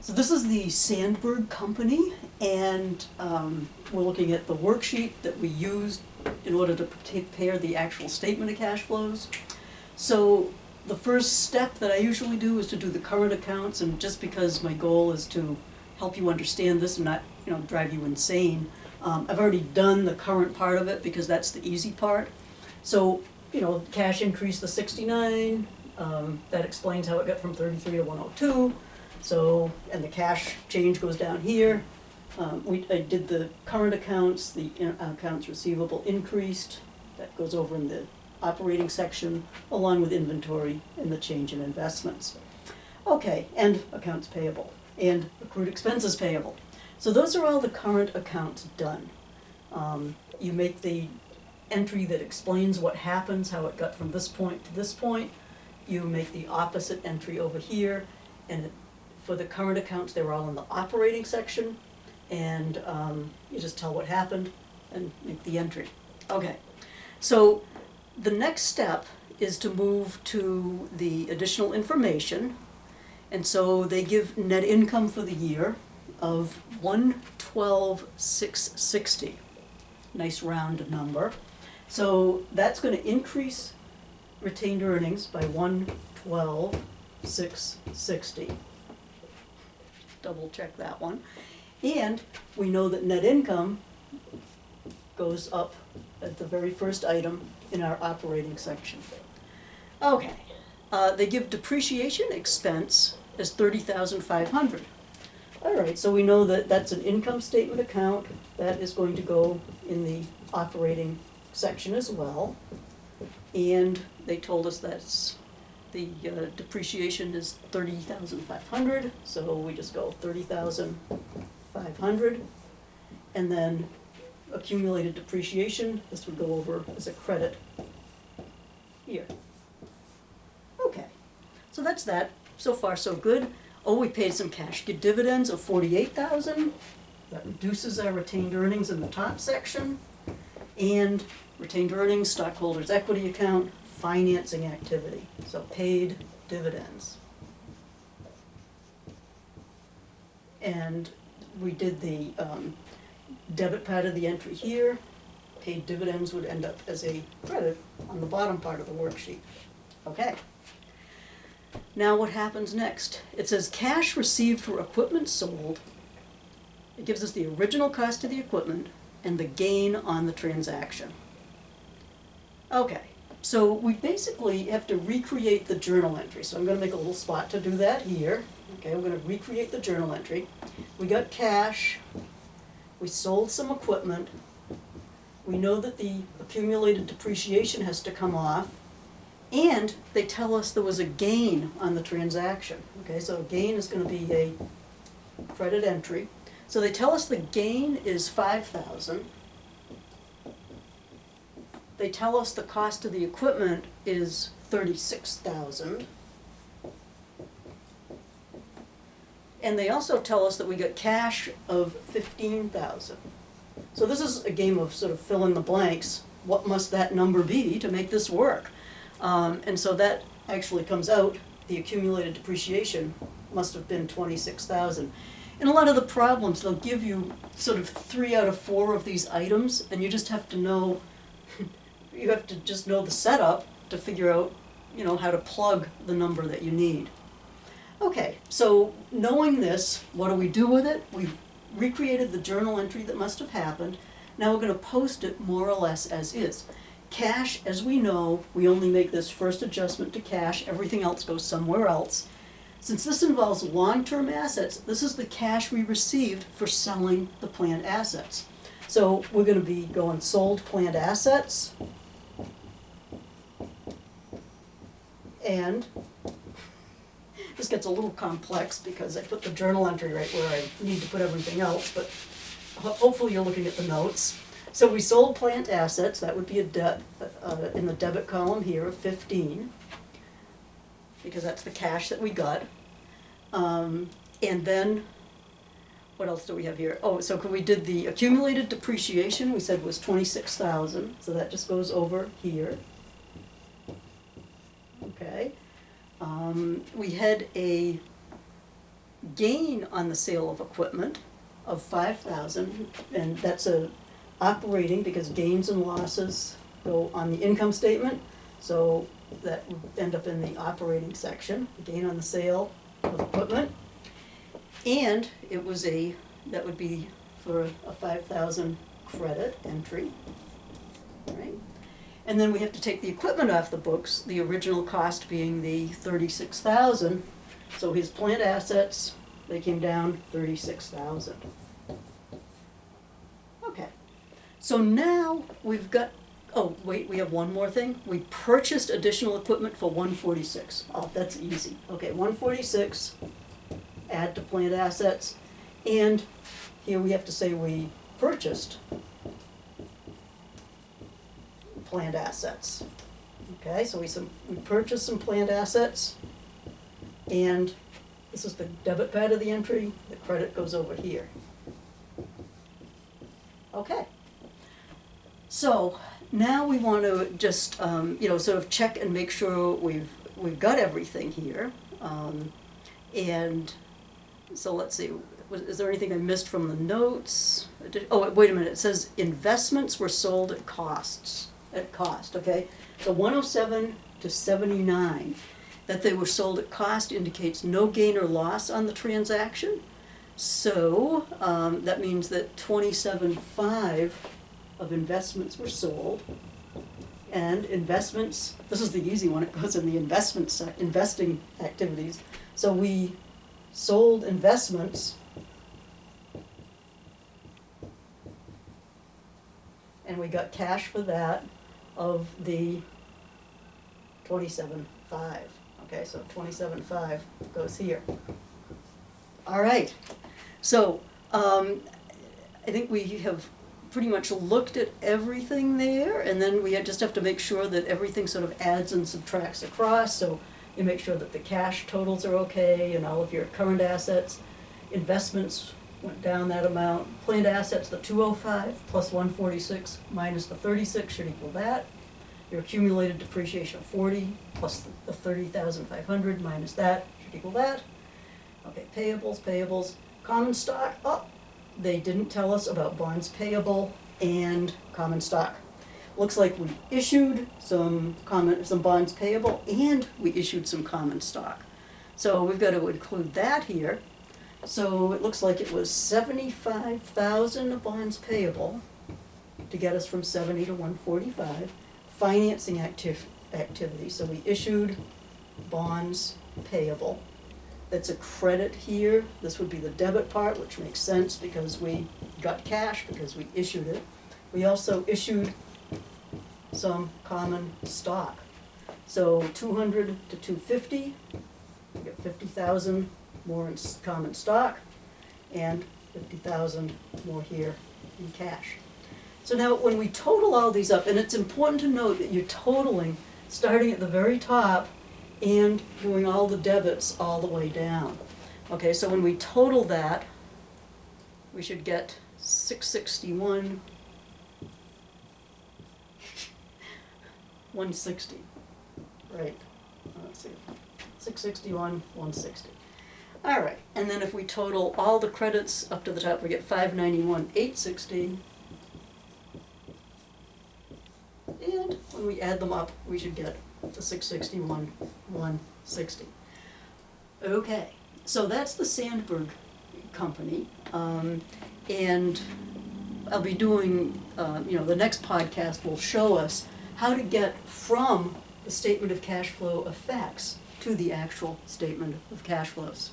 So this is the Sandburg Company, and we're looking at the worksheet that we used in order to prepare the actual statement of cash flows. So the first step that I usually do is to do the current accounts, and just because my goal is to help you understand this and not, drive you insane, I've already done the current part of it because that's the easy part. So, cash increased to 69, that explains how it got from 33 to 102. So, and the cash change goes down here. I did the current accounts, the accounts receivable increased, that goes over in the operating section, along with inventory and the change in investments. Okay, and accounts payable, and accrued expenses payable. So those are all the current accounts done. You make the entry that explains what happens, how it got from this point to this point. You make the opposite entry over here, and for the current accounts, they're all in the operating section, and you just tell what happened and make the entry. Okay, so the next step is to move to the additional information, and so they give net income for the year of $112,660. Nice round number. So that's going to increase retained earnings by $112,660. Double check that one. And we know that net income goes up at the very first item in our operating section. Okay, they give depreciation expense as $30,500. All right, so we know that that's an income statement account that is going to go in the operating section as well. And they told us that's the depreciation is $30,500, so we just go $30,500, and then accumulated depreciation, this would go over as a credit here. Okay, so that's that. So far, so good. Oh, we paid some cash dividends of $48,000. That reduces our retained earnings in the top section. And retained earnings, stockholders' equity account, financing activity. So paid dividends. And we did the debit part of the entry here. Paid dividends would end up as a credit on the bottom part of the worksheet. Okay. Now what happens next? It says cash received for equipment sold. It gives us the original cost of the equipment and the gain on the transaction. Okay, so we basically have to recreate the journal entry. So I'm going to make a little spot to do that here. Okay, we're going to recreate the journal entry. We got cash. We sold some equipment. We know that the accumulated depreciation has to come off. And they tell us there was a gain on the transaction. Okay, so a gain is going to be a credit entry. So they tell us the gain is $5,000. They tell us the cost of the equipment is $36,000. And they also tell us that we got cash of $15,000. So this is a game of sort of fill in the blanks. What must that number be to make this work? And so that actually comes out, the accumulated depreciation must have been $26,000. In a lot of the problems, they'll give you sort of 3 out of 4 of these items, and you just have to know, you have to just know the setup to figure out, how to plug the number that you need. Okay, so knowing this, what do we do with it? We've recreated the journal entry that must have happened. Now we're going to post it more or less as is. Cash, as we know, we only make this first adjustment to cash. Everything else goes somewhere else. Since this involves long-term assets, this is the cash we received for selling the plant assets. So we're going to be going sold plant assets. And this gets a little complex because I put the journal entry right where I need to put everything else, but hopefully you're looking at the notes. So we sold plant assets, that would be a debt in the debit column here of 15, because that's the cash that we got. And then, what else do we have here? Oh, so we did the accumulated depreciation, we said was $26,000, so that just goes over here. Okay. We had a gain on the sale of equipment of 5,000, and that's a operating, because gains and losses go on the income statement, so that would end up in the operating section, gain on the sale of equipment. And it was that would be for a 5,000 credit entry, right? And then we have to take the equipment off the books, the original cost being the 36,000. So his plant assets, they came down 36,000. Okay, so now we've got, oh wait, we have one more thing. We purchased additional equipment for 146. Oh, that's easy. Okay, 146, add to plant assets, and here we have to say we purchased plant assets. Okay, so we purchased some plant assets, and this is the debit part of the entry, the credit goes over here. Okay, so now we want to just sort of check and make sure we've got everything here, and so let's see, is there anything I missed from the notes? Oh, wait a minute, it says investments were sold at cost, okay? So 107 to 79, that they were sold at cost indicates no gain or loss on the transaction. So that means that 27.5 of investments were sold. And investments, this is the easy one, it goes in the investing activities. So we sold investments, and we got cash for that of the 27.5. Okay, so 27.5 goes here. All right, so I think we have pretty much looked at everything there, and then we just have to make sure that everything sort of adds and subtracts across, so you make sure that the cash totals are okay and all of your current assets. Investments went down that amount. Planned assets, the 205 plus 146 minus the 36 should equal that. Your accumulated depreciation of 40 plus the 30,500 minus that should equal that. Okay, payables, common stock, oh, they didn't tell us about bonds payable and common stock. Looks like we issued some bonds payable and we issued some common stock. So we've got to include that here. So it looks like it was 75,000 of bonds payable to get us from 70 to 145. Financing activity, so we issued bonds payable. That's a credit here. This would be the debit part, which makes sense because we got cash because we issued it. We also issued some common stock. So 200 to 250, we get 50,000 more in common stock and 50,000 more here in cash. So now when we total all these up, and it's important to note that you're totaling starting at the very top and doing all the debits all the way down. Okay, so when we total that, we should get 661, 160, right, let's see, 661, 160. All right, and then if we total all the credits up to the top, we get 591, 860. And when we add them up, we should get to 661, 160. Okay, so that's the Sandburg Company, and I'll be doing, the next podcast will show us how to get from the statement of cash flow effects to the actual statement of cash flows.